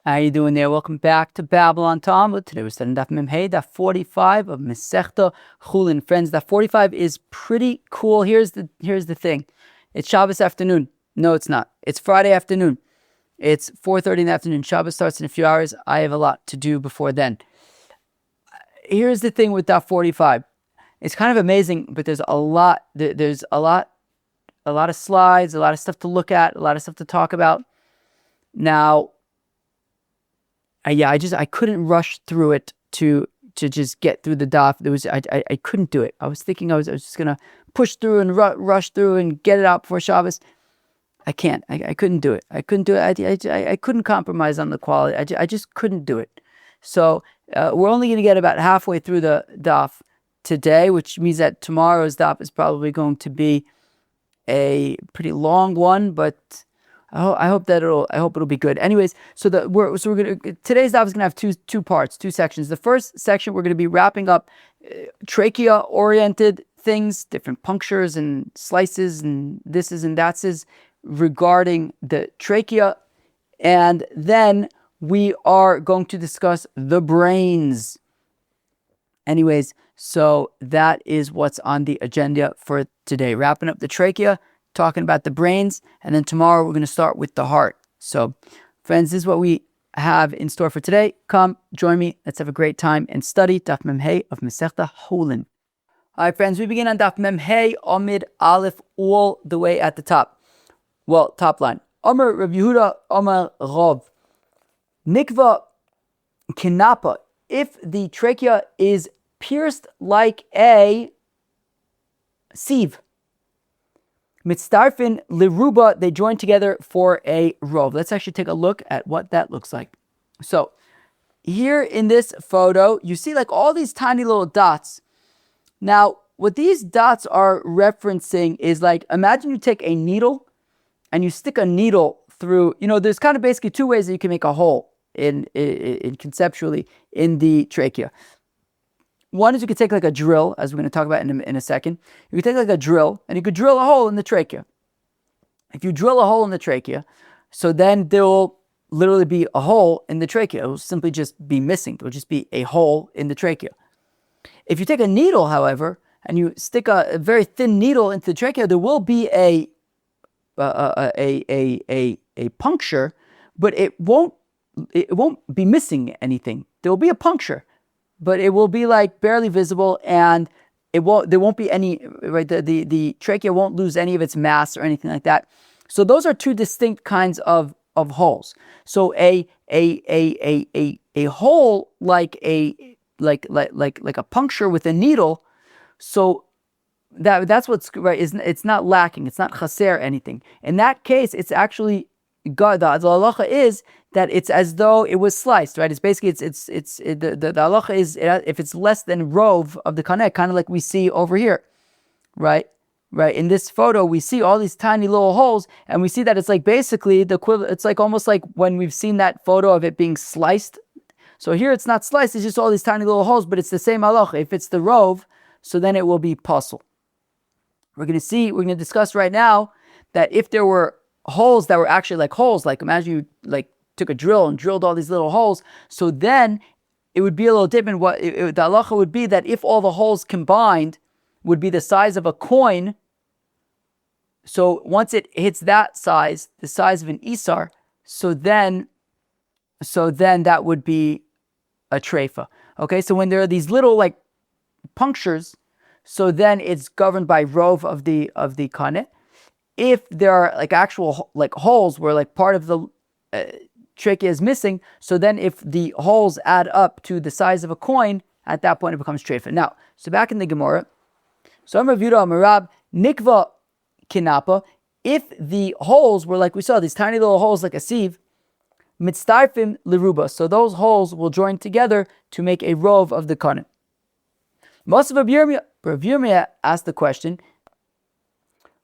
How you doing there? Welcome back to Babble on Talmud. Today we're studying Daf Memhei, Daf 45 of Masechta Chullin. Friends, Daf 45 is pretty cool. Here's the thing. It's Shabbos afternoon. No, it's not. It's Friday afternoon. It's 4:30 in the afternoon. Shabbos starts in a few hours. I have a lot to do before then. Here's the thing with Daf 45. It's kind of amazing, but there's a lot of slides, a lot of stuff to look at, a lot of stuff to talk about. Now, I couldn't rush through it to just get through the daf. I couldn't do it. I was thinking I was just gonna push through and rush through and get it out before Shabbos. I can't. I couldn't do it. I couldn't do it. I couldn't compromise on the quality. I just couldn't do it. So we're only gonna get about halfway through the daf today, which means that tomorrow's daf is probably going to be a pretty long one, but I hope it'll be good. Anyways, today's daf is gonna have two parts, two sections. The first section we're gonna be wrapping up trachea oriented things, different punctures and slices and thises and thatses regarding the trachea, and then we are going to discuss the brains. Anyways, so that is what's on the agenda for today. Wrapping up the trachea, talking about the brains, and then tomorrow we're going to start with the heart. So, friends, this is what we have in store for today. Come, join me. Let's have a great time and study Daf Memhei of Masechta Chullin. All right, friends, we begin on Daf Memhei, Amid Aleph, all the way at the top. Well, top line. Amar Rav Yehuda, Amar Rav. Nikva Kinapa. If the trachea is pierced like a sieve, Mitzdarfin liruba, they join together for a rove. Let's actually take a look at what that looks like. So here in this photo, you see like all these tiny little dots. Now, what these dots are referencing is like, imagine you take a needle and you stick a needle through, there's kind of basically two ways that you can make a hole in conceptually in the trachea. One is you could take like a drill, as we're going to talk about in a second. You could take like a drill, and you could drill a hole in the trachea. If you drill a hole in the trachea, so then there will literally be a hole in the trachea. It will simply just be missing. There will just be a hole in the trachea. If you take a needle, however, and you stick a very thin needle into the trachea, there will be a puncture, but it won't be missing anything. There will be a puncture, but it will be like barely visible, and there won't be any, right? The trachea won't lose any of its mass or anything like that. So those are two distinct kinds of holes. So a hole like a puncture with a needle. So that's what's right. It's not lacking. It's not chaser anything. In that case, it's actually God. The halacha is that it's as though it was sliced, right? It's basically the halacha is if it's less than rove of the kaneh, kind of like we see over here, right? Right. In this photo, we see all these tiny little holes, and we see that it's like basically the equivalent. It's like almost like when we've seen that photo of it being sliced. So here it's not sliced; it's just all these tiny little holes, but it's the same halacha. If it's the rove, so then it will be pasul. We're going to discuss right now that if there were holes that were actually like holes, like imagine you like took a drill and drilled all these little holes, so then it would be a little different. The halacha would be that if all the holes combined would be the size of a coin, so once it hits that size, the size of an isar, so then that would be a treifa. Okay, so when there are these little like punctures, so then it's governed by rove of the kaneh. If there are like actual like holes where like part of the trachea is missing, so then if the holes add up to the size of a coin, at that point it becomes treifa. Now, so back in the Gemara, so Amar Rav Yehuda Amar Rab Nikva Kinapa, if the holes were like we saw, these tiny little holes like a sieve, Mitzdarfim liruba, so those holes will join together to make a rove of the kaneh. Most of Rav Yirmiyah asked the question,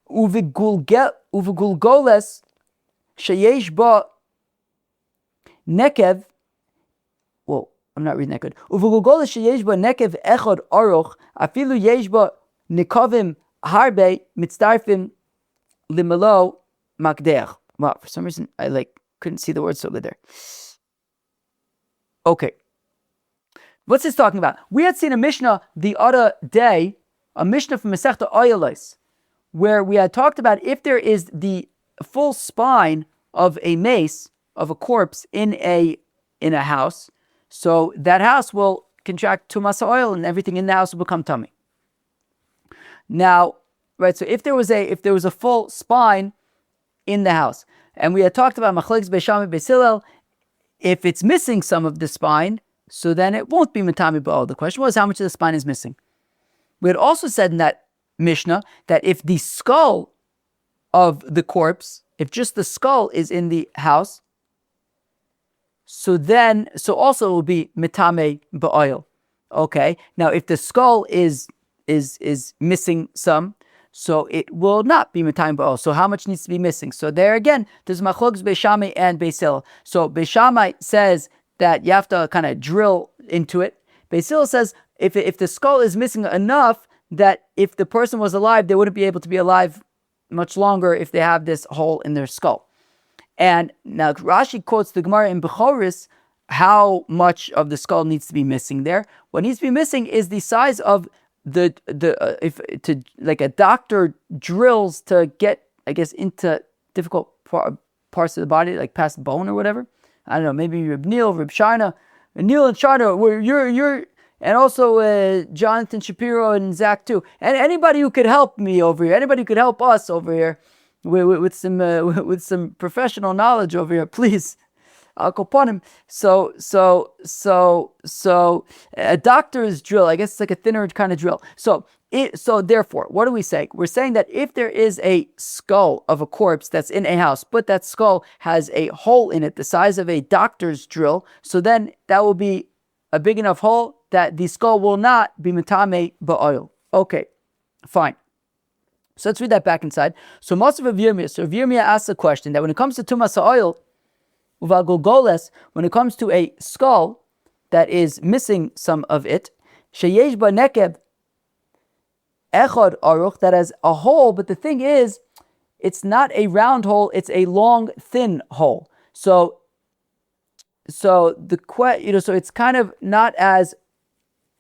Uvigulgoles sheyesh ba nekev. Well, I'm not reading that good. Uvigulgoles sheyesh ba nekev echad aruch afilu yesh ba nekavim harbe mitzdarfim limelo makdeach. Wow, for some reason I couldn't see the word so good there. Okay. What's this talking about? We had seen a Mishnah the other day, a Mishnah from Masechta Oyelos, where we had talked about if there is the full spine of a mace, of a corpse in a house, so that house will contract tumas oil and everything in the house will become tummy. Now, right, so if there was a full spine in the house, and we had talked about machlokes Beis Shammai Beis Hillel, if it's missing some of the spine, so then it won't be matami ba'ol. The question was how much of the spine is missing. We had also said in that Mishnah that if the skull of the corpse, if just the skull is in the house, so also it will be mitame ba'oil. Okay. Now, if the skull is missing some, so it will not be mitame ba'oil. So how much needs to be missing? So there again, there's machlokes Beis Shammai and Beis Hillel. So Beis Shammai says that you have to kind of drill into it. Beis Hillel says if the skull is missing enough that if the person was alive, they wouldn't be able to be alive much longer if they have this hole in their skull. And now Rashi quotes the Gemara in Bechoris how much of the skull needs to be missing there. What needs to be missing is the size of like a doctor drills to get, I guess, into difficult parts of the body, like past bone or whatever. I don't know, maybe Reb Neil, Reb Shina, Neil and Shina, where you're, and also Jonathan Shapiro and Zach too, and anybody who could help me over here, anybody who could help us over here with some professional knowledge over here, please. I'll go upon him. So a doctor's drill, I guess it's like a thinner kind of drill. So therefore, what do we say? We're saying that if there is a skull of a corpse that's in a house, but that skull has a hole in it the size of a doctor's drill, so then that will be a big enough hole that the skull will not be mitame ba'oil. Okay, fine. So let's read that back inside. So Rav Yirmiyah asks a question that when it comes to tumas ha'oil, uval golgoles, when it comes to a skull that is missing some of it, sheyesh ba nekeb echad aruch, that has a hole, but the thing is, it's not a round hole; it's a long, thin hole. So it's kind of not as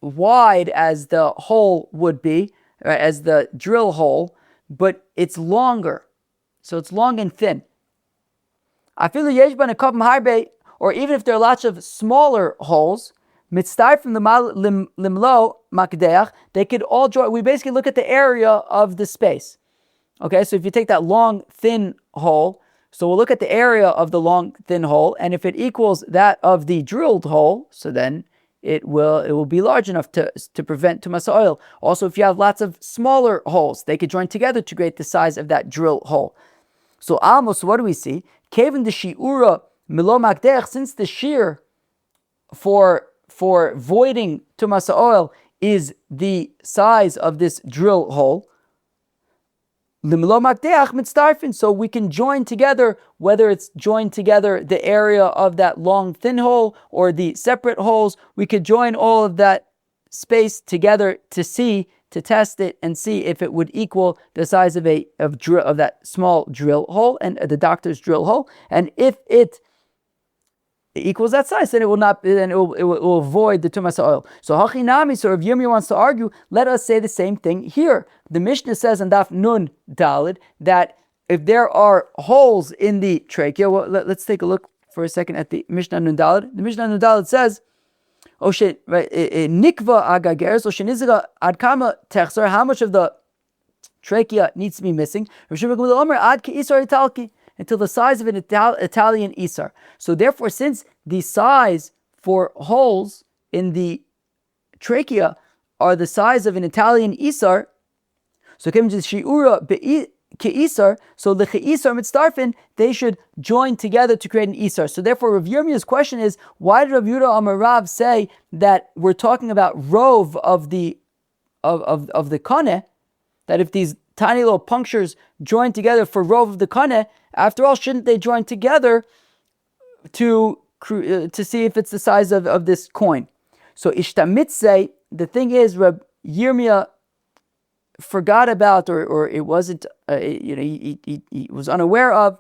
wide as the hole would be, right, as the drill hole, but it's longer. So it's long and thin. Or even if there are lots of smaller holes, mitzvah from the limlo makdeach, they could all join. We basically look at the area of the space. Okay, so if you take that long, thin hole, so we'll look at the area of the long, thin hole, and if it equals that of the drilled hole, so then it will be large enough to prevent tumas oil. Also, if you have lots of smaller holes, they could join together to create the size of that drill hole. So Amos, what do we see? Kevin the shiura milo makdech, since the shear for voiding tumas oil is the size of this drill hole, limilo makdeach mitzdarfin, so we can join together, whether it's joined together the area of that long thin hole or the separate holes, we could join all of that space together to test it and see if it would equal the size of that small drill hole and the doctor's drill hole, and if it equals that size, then it will not. Then it will avoid the tumas oil. So hachinami. So Rav Yirmiyah wants to argue. Let us say the same thing here. The Mishnah says in Daf Nun Dalid that if there are holes in the trachea, well, let's take a look for a second at the Mishnah Nun Dalid. The Mishnah Nun Dalid says, nikva agager, so shenizaga adkama techser, how much of the trachea needs to be missing? Ad ki isar italki, until the size of an Italian isar. So therefore, since the size for holes in the trachea are the size of an Italian isar, so came to shiura ke'isar, so the ke'isar mitzdarfin, they should join together to create an isar. So therefore, Rav Yirmiyah's question is, why did Rav Yehuda Amar Rav say that we're talking about rove of the kaneh, that if these tiny little punctures join together for rove of the kaneh, after all, shouldn't they join together to see if it's the size of this coin? So ishtamitze, the thing is, Reb Yirmiyah forgot about, or it wasn't, he was unaware of.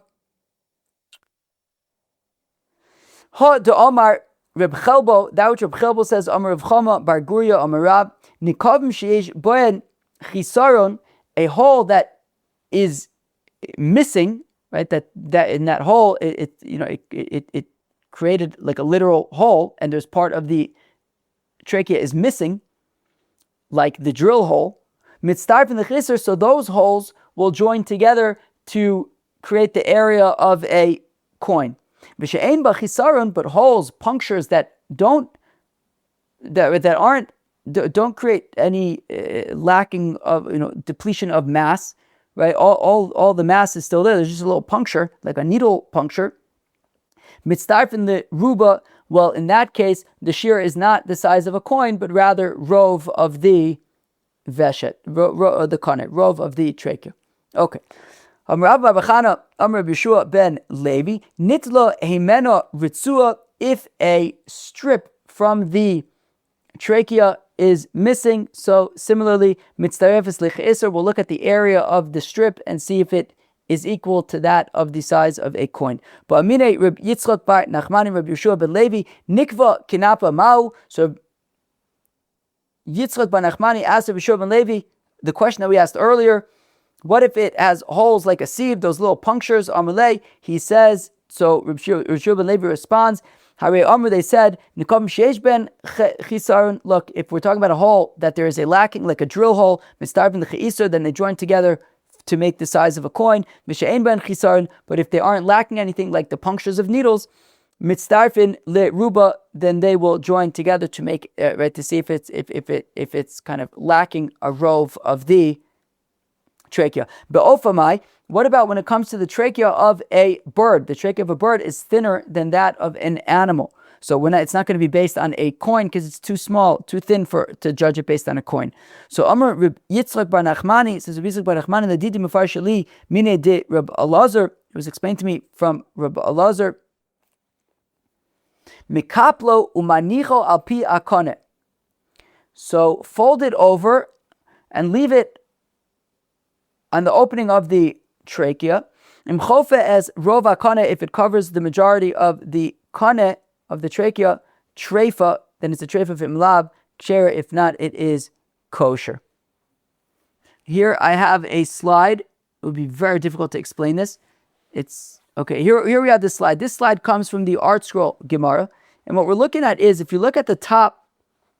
Ha de Omar Reb Chelbo, that which Reb Chelbo says, Amar Reb Chama, Bar Guria, Amar Rab, Nikavim sheyesh boen chisaron, a hole that is missing, right? That in that hole, it created like a literal hole, and there's part of the trachea is missing, like the drill hole. Mitzdarf in the chiser, so those holes will join together to create the area of a coin. V'she'ein ba chisaron, but holes, punctures that don't create any lacking of depletion of mass, right? All the mass is still there. There's just a little puncture, like a needle puncture. Mitzdarf in the ruba, well, in that case, the shear is not the size of a coin, but rather rove of the veshet, the kanet, rove of the trachea. Okay. Amar Rabba Bachana, Amar Yeshua ben Levi, nitla hemena ritzua, if a strip from the trachea is missing. So similarly, mitzdarefes licheiser, we'll look at the area of the strip and see if it is equal to that of the size of a coin. But amine Reb Yitzchak bar Nachmani Reb Yeshua ben Levi, nikva kinapa mau. So Yitzchak bar Nachmani asked Reb Yeshua ben Levi the question that we asked earlier. What if it has holes like a sieve, those little punctures? Amalei, he says. So Reb Yeshua ben Levi responds. Hare Amr, they said, Nikom sheish ben chisaron. Look, if we're talking about a hole that there is a lacking, like a drill hole, mitzdarf in the cheiser, then they join together to make the size of a coin. Mishe'ein ben chisaron, but if they aren't lacking anything, like the punctures of needles, mitzdarfin le ruba, then they will join together to make to see if it's kind of lacking a rove of the trachea. Be'ofamai, what about when it comes to the trachea of a bird? The trachea of a bird is thinner than that of an animal. So it's not going to be based on a coin because it's too small, too thin to judge it based on a coin. So Amar Reb Yitzchak bar Nachmani, says Reb Yitzchak bar Nachmani, the Didi Mefar Shali, Mine de Reb Elazar, it was explained to me from Reb Elazar, Mikaplo umanicho al pi akone. So fold it over and leave it on the opening of the trachea. Imchofe as rov akane, if it covers the majority of the kane of the trachea, treifa, then it's a treifa v'imlab, kshera, if not, it is kosher. Here I have a slide. It would be very difficult to explain this. It's okay. Here we have this slide. This slide comes from the Art Scroll Gemara, and what we're looking at is, if you look at the top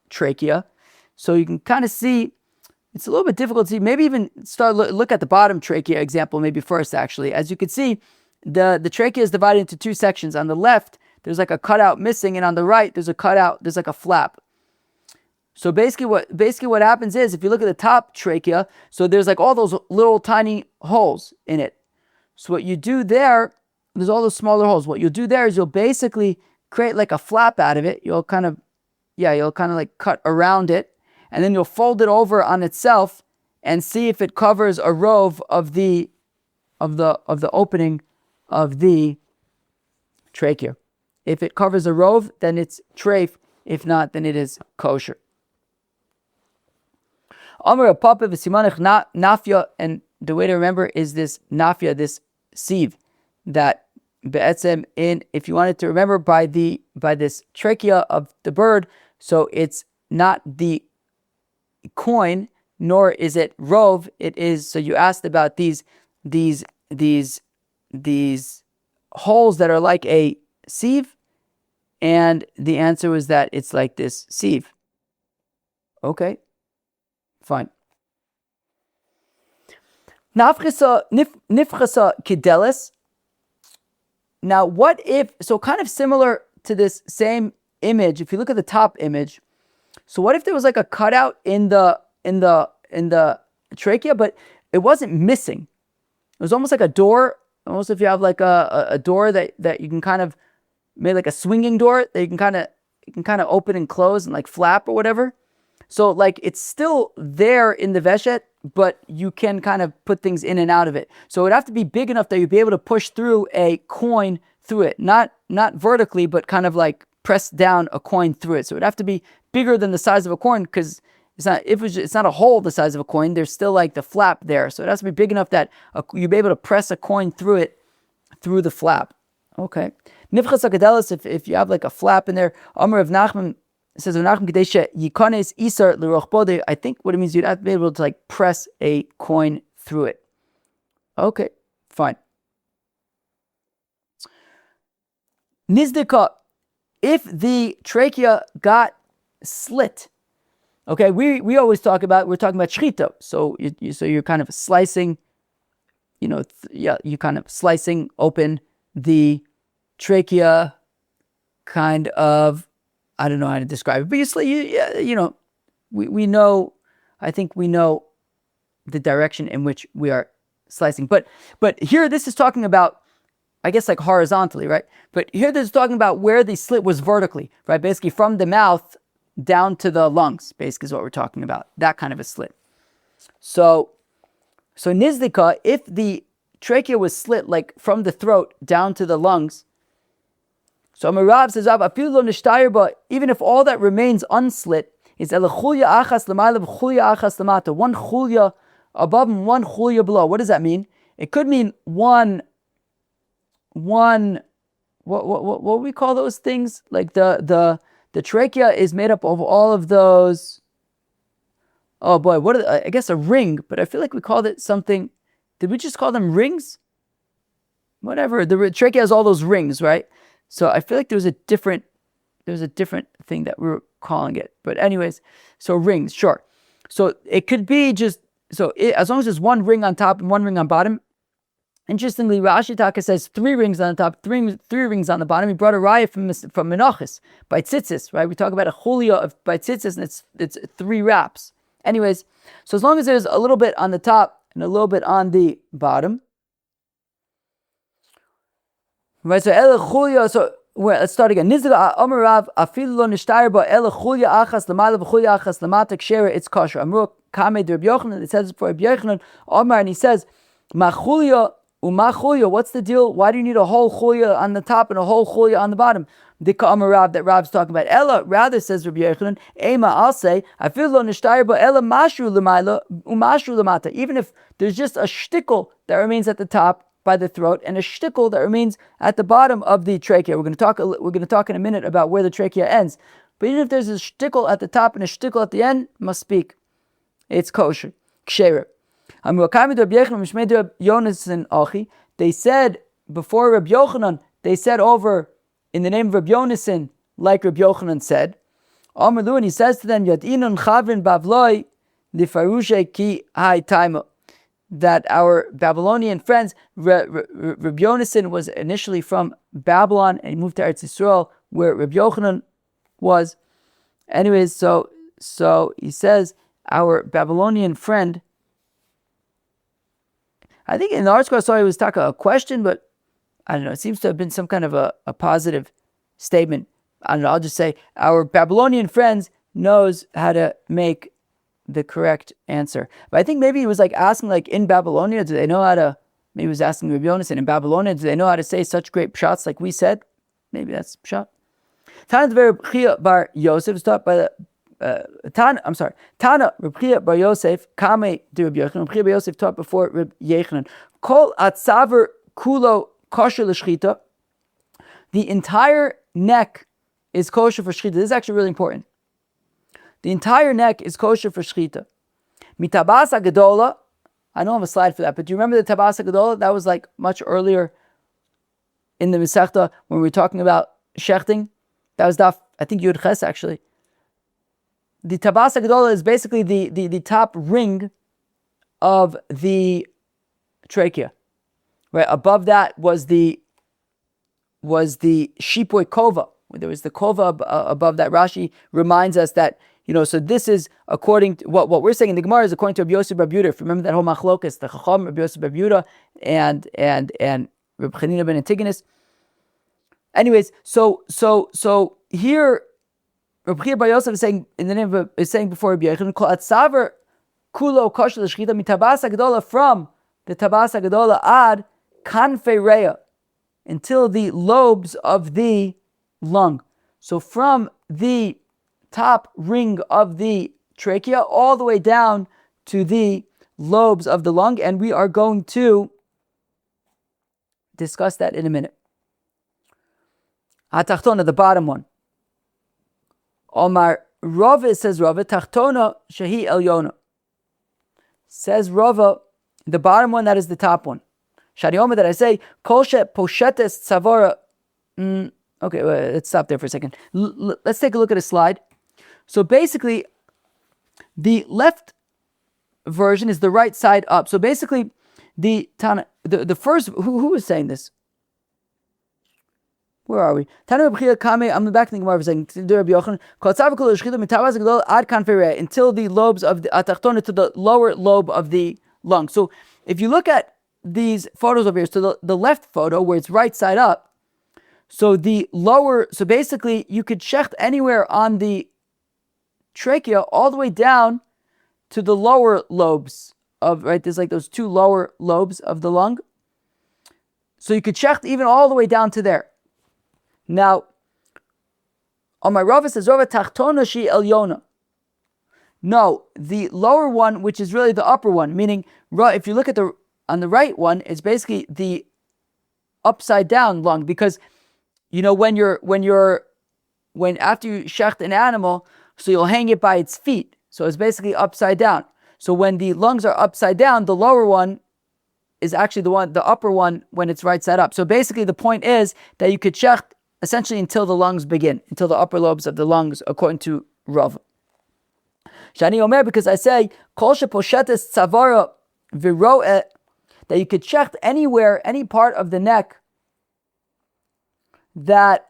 trachea, so you can kind of see. It's a little bit difficult to see. Maybe even look at the bottom trachea example maybe first, actually. As you can see, the trachea is divided into two sections. On the left, there's like a cutout missing, and on the right, there's like a flap. So basically what happens is, if you look at the top trachea, so there's like all those little tiny holes in it. So what you do there's all those smaller holes. What you'll do there is you'll basically create like a flap out of it. You'll kind of like cut around it. And then you'll fold it over on itself and see if it covers a rove of the opening of the trachea. If it covers a rove, then it's treif. If not, then it is kosher. Amar Papa v'simanech nafya, and the way to remember is this nafya, this sieve, that be'etzem if you wanted to remember by this trachea of the bird, so it's not the coin, nor is it rove. It is. So you asked about these holes that are like a sieve, and the answer was that it's like this sieve. Okay, fine. Nifchasa kidelis. Now, what if? So kind of similar to this same image. If you look at the top image. So what if there was like a cutout in the trachea, but it wasn't missing? It was almost like a door. Almost if you have like a door that you can kind of make like a swinging door that you can kind of open and close and like flap or whatever. So like it's still there in the veshet, but you can kind of put things in and out of it. So it would have to be big enough that you'd be able to push through a coin through it, not vertically, but kind of like press down a coin through it. So it'd have to be bigger than the size of a coin, because it's not a hole the size of a coin. There's still like the flap there. So it has to be big enough that you'd be able to press a coin through it, through the flap. Okay. Nifchas akadelis, if you have like a flap in there. Amar of Nachman, it says of Nachman Kadesha Yikones Isar L'Rochbode. I think what it means, you'd have to be able to like press a coin through it. Okay, fine. Nizdika, if the trachea got slit. Okay, we always we're talking about shchita. So you're kind of slicing, you kind of slicing open the trachea, kind of, I don't know how to describe it, but we know, I think we know the direction in which we are slicing. But here this is talking about, I guess, like horizontally, right? But here this is talking about where the slit was vertically, right? Basically from the mouth down to the lungs, basically is what we're talking about. That kind of a slit. So nizdika, if the trachea was slit like from the throat down to the lungs, so Amarav says, even if all that remains unslit is elachulya achas l'mayla v'chulya achas l'mata, one chulya above and one chulya below. What does that mean? It could mean one. What we call those things? Like the trachea is made up of all of those. Oh boy, I guess a ring, but I feel like we called it something. Did we just call them rings? Whatever. The trachea has all those rings, right? So I feel like there was a different thing that we were calling it. But anyways, so rings, sure. So it could be just, as long as there's one ring on top and one ring on bottom. Interestingly, Rashi Taka says 3 rings on the top, three rings on the bottom. He brought a raya from Menachos, by tzitzis, right? We talk about a chulya of by tzitzis, and it's 3 wraps. Anyways, so as long as there's a little bit on the top and a little bit on the bottom. Right, so let's start again. It's kosher. Amru Kame de Rabbi Yochanan. It says for Rabbi Yochanan, Omar, and he says, Machulya umachulya. What's the deal? Why do you need a whole chulya on the top and a whole chulya on the bottom? Dika Amar Rav, that Rav's talking about. Ella, rather, says Rabbi Yochanan, Ema, I'll say, Afilo nishtayr ba ella mashru l'mayla umashru l'mata. Even if there's just a shtickle that remains at the top by the throat and a shtickle that remains at the bottom of the trachea. We're going to talk in a minute about where the trachea ends. But even if there's a shtickle at the top and a shtickle at the end, must speak. It's kosher. Ksherer. They said before Rabbi Yochanan, they said over in the name of Rabbi Yonason, like Rabbi Yochanan said. And he says to them, Yadinun chavrin bavloi lifarushe ki hai taima. That our Babylonian friends, Rabbi Yonason was initially from Babylon and he moved to Eretz Yisrael where Rabbi Yochanan was. Anyways, so he says, our Babylonian friend, I think in the article I saw he was talking a question, but I don't know, it seems to have been some kind of a positive statement. I don't know, I'll just say, our Babylonian friends knows how to make the correct answer. But I think maybe he was like asking, like in Babylonia, do they know how to, maybe he was asking Rabbi Yonason, in Babylonia, do they know how to say such great pshat like we said? Maybe that's pshat. Tana Rabbi bar Yosef is taught by the Tana Rabbi bar Yosef Kame de Rabbi Yochanan. Rabbi bar Yosef taught before Rabbi Yochanan. Kol atzaver kulo kosher l'shchita. The entire neck is kosher for shchita. This is actually really important. The entire neck is kosher for shchita. Mitabasa gedola. I don't have a slide for that, but do you remember the tabasa gedola? That was like much earlier in the Masechta when we were talking about shechting. That was Daf, I think Yud Ches actually. The tabasa gedola is basically the top ring of the trachea. Right above that was the shipoi kova. There was the kova above that. Rashi reminds us that, so this is according to what we're saying in the Gemara is according to Rabbi Yosef Bar Yehuda. If you remember that whole machlokas, the Chacham, Rabbi Yosef Bar Yehuda, and Rabbi Chanina ben Antigonus. Anyways, so here Rabbi Bar Yosef is saying in the name of is saying before Rabbi Yochanan, Kol atzaver kulo kosher l'shchita mitabasa gedola, from the tabasa gedola ad kanfei reya, until the lobes of the lung. So from the top ring of the trachea all the way down to the lobes of the lung, and we are going to discuss that in a minute. Hatachtona, the bottom one. Omar Rava, says Rava, tachtona shehi elyona. Says Rava, the bottom one, that is the top one. Shari Omer, that I say, kolshe poshetes tzavora. Okay, let's stop there for a second. Let's take a look at a slide. So basically, the left version is the right side up. So basically, the first, who was saying this? Where are we? I'm back in the Gemara for a second. Until the lobes of the atachtona, to the lower lobe of the lung. So if you look at these photos over here, so the left photo where it's right side up, so basically you could shecht anywhere on the trachea all the way down to the lower lobes of, right, there's like those two lower lobes of the lung. So you could shecht even all the way down to there. Now, on my Rava says, Rava tachtona shi elyona. No, the lower one, which is really the upper one, meaning if you look at on the right one, it's basically the upside down lung, because when after you shecht an animal, so you'll hang it by its feet. So it's basically upside down. So when the lungs are upside down, the lower one is actually the upper one when it's right side up. So basically the point is that you could shecht essentially until the lungs begin, until the upper lobes of the lungs, according to Rav. Shani Omer, because I say, kol sheposhetes tzavara v'ro'eh, that you could shecht anywhere, any part of the neck, that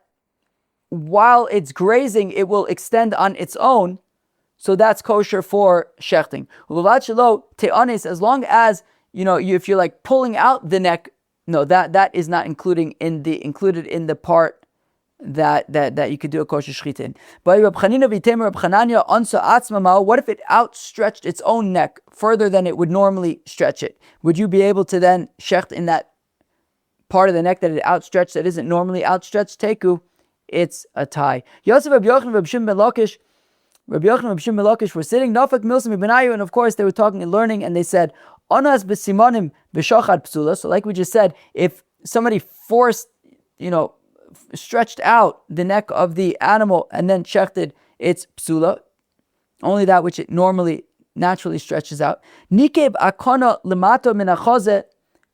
while it's grazing, it will extend on its own. So that's kosher for shechting. As long as, if you're like pulling out the neck, no, that is not included in the part that you could do a kosher shechita in. But what if it outstretched its own neck further than it would normally stretch it? Would you be able to then shecht in that part of the neck that it outstretched that isn't normally outstretched? Teku, it's a tie. Yosef Rabbi Yochanan Rabbi Shimon ben Lakish were sitting, Nafak Milsim Benayu, and of course they were talking and learning, and they said, Onas b'simonim b'shachad psula. So like we just said, if somebody forced, stretched out the neck of the animal and then shechted, it's psula, only that which it naturally stretches out. Nikeb akona lemato min hachoze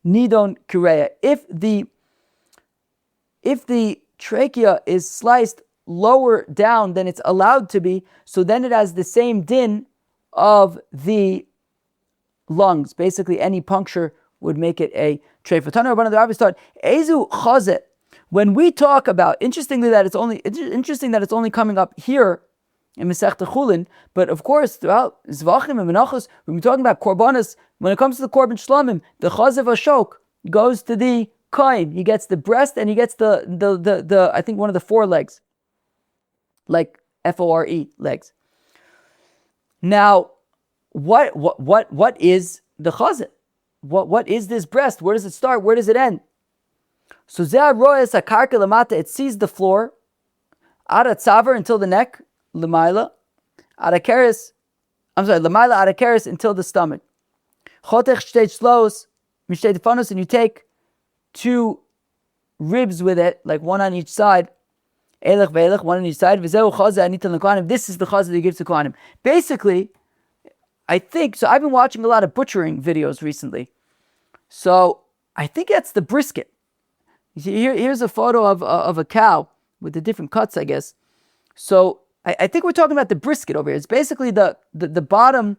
nidon kireya. If the trachea is sliced lower down than it's allowed to be, so then it has the same din of the lungs. Basically, any puncture would make it a treif. When we talk about, interesting that it's only coming up here in Masechta Chullin, but of course throughout Zvachim and Menachos, when we're talking about korbanos, when it comes to the korban shlamim, the chazev ashok goes to the kohen. He gets the breast and he gets the I think one of the four legs, like FORE legs. Now, what is the chazev? What is this breast? Where does it start? Where does it end? So it sees the floor, ada tzavar until the neck, lemaila, ada keres, lemaila ada keres until the stomach. Chotech shtei shlos, mishtei tefanos, and you take two ribs with it, like one on each side, elech ve'elech, one on each side, v'zeu chazeh anitan l'kohanim. This is the chazeh that you give to kohanim. Basically, I think, so I've been watching a lot of butchering videos recently. So I think that's the brisket. You see, here's a photo of a cow with the different cuts, I guess. So I think we're talking about the brisket over here. It's basically the bottom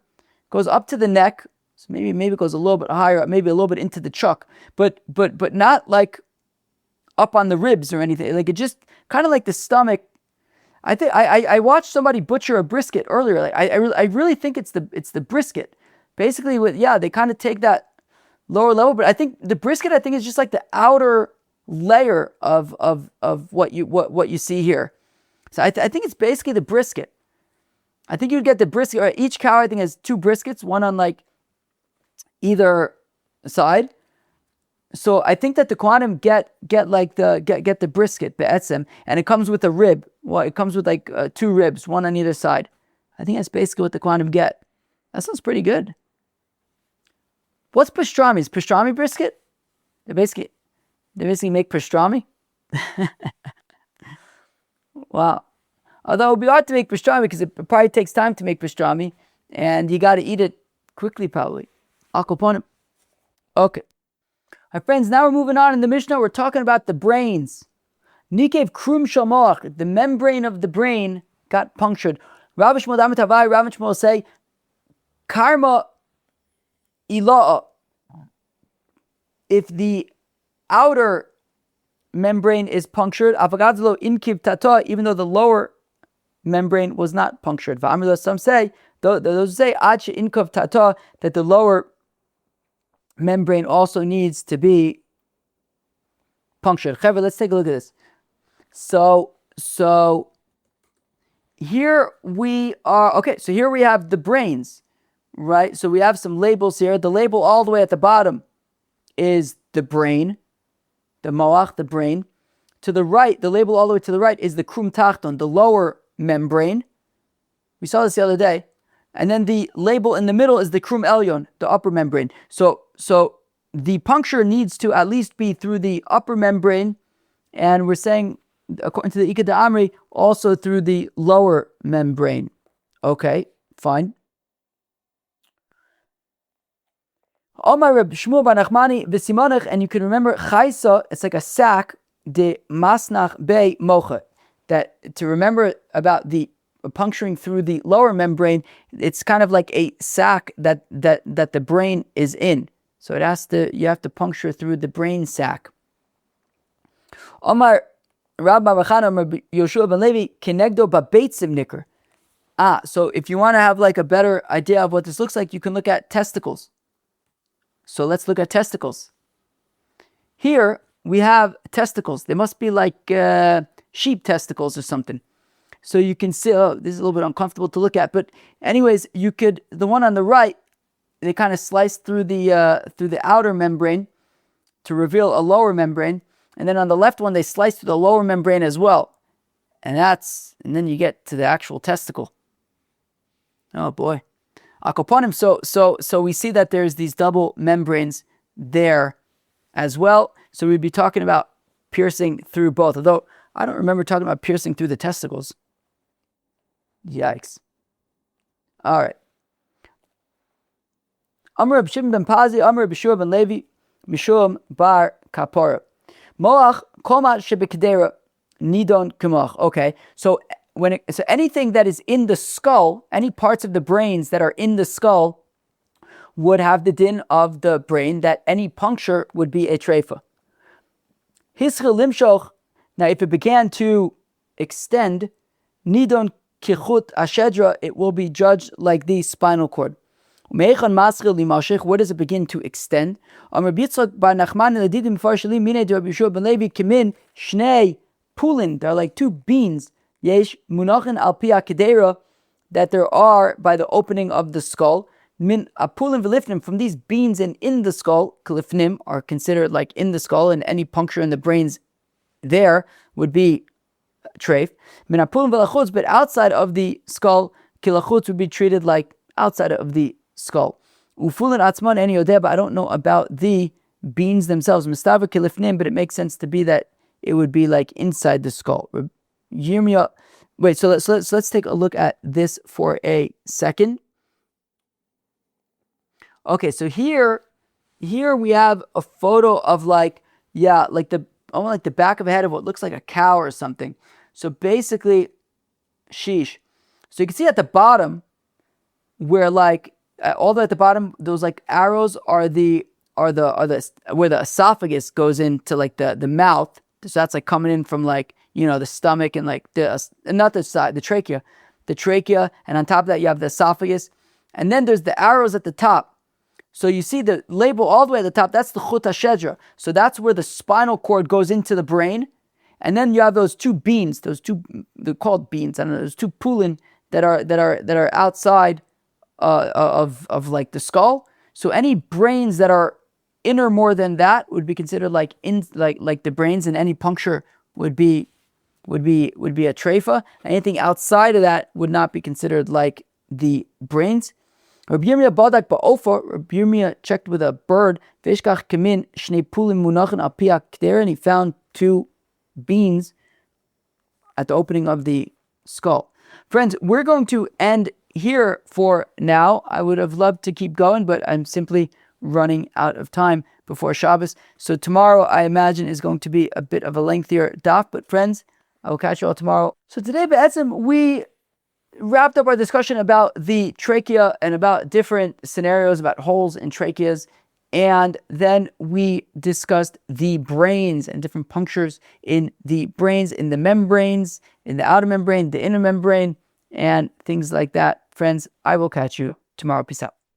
goes up to the neck. So maybe it goes a little bit higher, maybe a little bit into the chuck, but not like up on the ribs or anything. Like it just kind of like the stomach. I think I watched somebody butcher a brisket earlier. Like I really think it's the brisket. Basically, they kind of take that lower level, but I think the brisket is just like the outer layer of what you see here. So I think it's basically the brisket. I think you'd get the brisket. Or each cow I think has two briskets, one on like either side. So I think that the kohanim get the brisket be'etzem, and it comes with a rib. Well, it comes with like two ribs, one on either side. I think that's basically what the kohanim get. That sounds pretty good. What's pastrami? Is pastrami brisket? They basically make pastrami. Wow. Although it would be hard to make pastrami because it probably takes time to make pastrami, and you got to eat it quickly probably. Akoponim. Okay. My friends, now we're moving on in the Mishnah. We're talking about the brains. Nikev krum shamoach, the membrane of the brain got punctured. Rabbi Shmuel Damet Havai, Rabbi Shmuel say, karma ila'a. If the outer membrane is punctured, avagadzlo inkiv tata, even though the lower membrane was not punctured. Some say, those who say acha inkov tata, that the lower membrane also needs to be punctured. Chevra, let's take a look at this. So here we are. Okay, so here we have the brains, right? So we have some labels here. The label all the way at the bottom is the brain, the moach, the brain. To the right, the label all the way to the right is the krum tachton, the lower membrane. We saw this the other day. And then the label in the middle is the krum elyon, the upper membrane. So the puncture needs to at least be through the upper membrane, and we're saying, according to the Ika Amri, also through the lower membrane. Okay, fine. Omar Reb Shmuel bar Nachmani v'simonach, and you can remember chaysa, it's like a sack, de masnach be mocha, that to remember about the puncturing through the lower membrane, it's kind of like a sack that the brain is in. So you have to puncture through the brain sac. Omar Rabbi Bachana Omar Yoshua ben Levi kenegdo babeitzim nikr. So if you want to have like a better idea of what this looks like, you can look at testicles. So let's look at testicles. Here we have testicles. They must be like sheep testicles or something. So you can see, this is a little bit uncomfortable to look at, but anyways, the one on the right, they kind of slice through the outer membrane to reveal a lower membrane, and then on the left one, they slice through the lower membrane as well, and then you get to the actual testicle. Oh boy, akoponim. So we see that there's these double membranes there as well. So we'd be talking about piercing through both, although I don't remember talking about piercing through the testicles. Yikes. All right. Amr Reb Shimon ben Pazi, Amr Reb Yeshua ben Levi, Mishum bar Kapora. Moach koma shebekdera nidon kumach. Okay, so anything that is in the skull, any parts of the brains that are in the skull, would have the din of the brain that any puncture would be a treifa. Hischel limshoch. Now, if it began to extend, nidon kichut ashedra, it will be judged like the spinal cord. Where does it begin to extend? There are like two beans that there are by the opening of the skull. From these beans and in the skull, are considered like in the skull, and any puncture in the brains there would be treif. But outside of the skull, kilachutz would be treated like outside of the skull. Ufulin atzman eni yodeh, but I don't know about the beans themselves. Mistaver kilifnim, but it makes sense to be that it would be like inside the skull. Wait, so let's take a look at this for a second. Okay, so here we have a photo of like the back of a head of what looks like a cow or something. So basically, sheesh. So you can see at the bottom where like all the way at the bottom, those like arrows are the where the esophagus goes into like the mouth. So that's like coming in from like, the stomach and like not the side, the trachea, and on top of that you have the esophagus, and then there's the arrows at the top. So you see the label all the way at the top. That's the chut hashedra. So that's where the spinal cord goes into the brain, and then you have those two beans. They're called beans. I don't know. Those two pulin that are outside of like the skull. So any brains that are inner more than that would be considered like the brains, and any puncture would be a treifa. Anything outside of that would not be considered like the brains. Rabbi Yirmiyah badak ba'ofa. Rabbi Yirmiyah checked with a bird. Veishkach kamin shnei pulim munachin al pi hakder, and he found two beans at the opening of the skull. Friends, we're going to end here for now. I would have loved to keep going, but I'm simply running out of time before Shabbos. So tomorrow, I imagine, is going to be a bit of a lengthier daf. But friends, I will catch you all tomorrow. So today, we wrapped up our discussion about the trachea and about different scenarios about holes in tracheas. And then we discussed the brains and different punctures in the brains, in the membranes, in the outer membrane, the inner membrane, and things like that. Friends, I will catch you tomorrow. Peace out.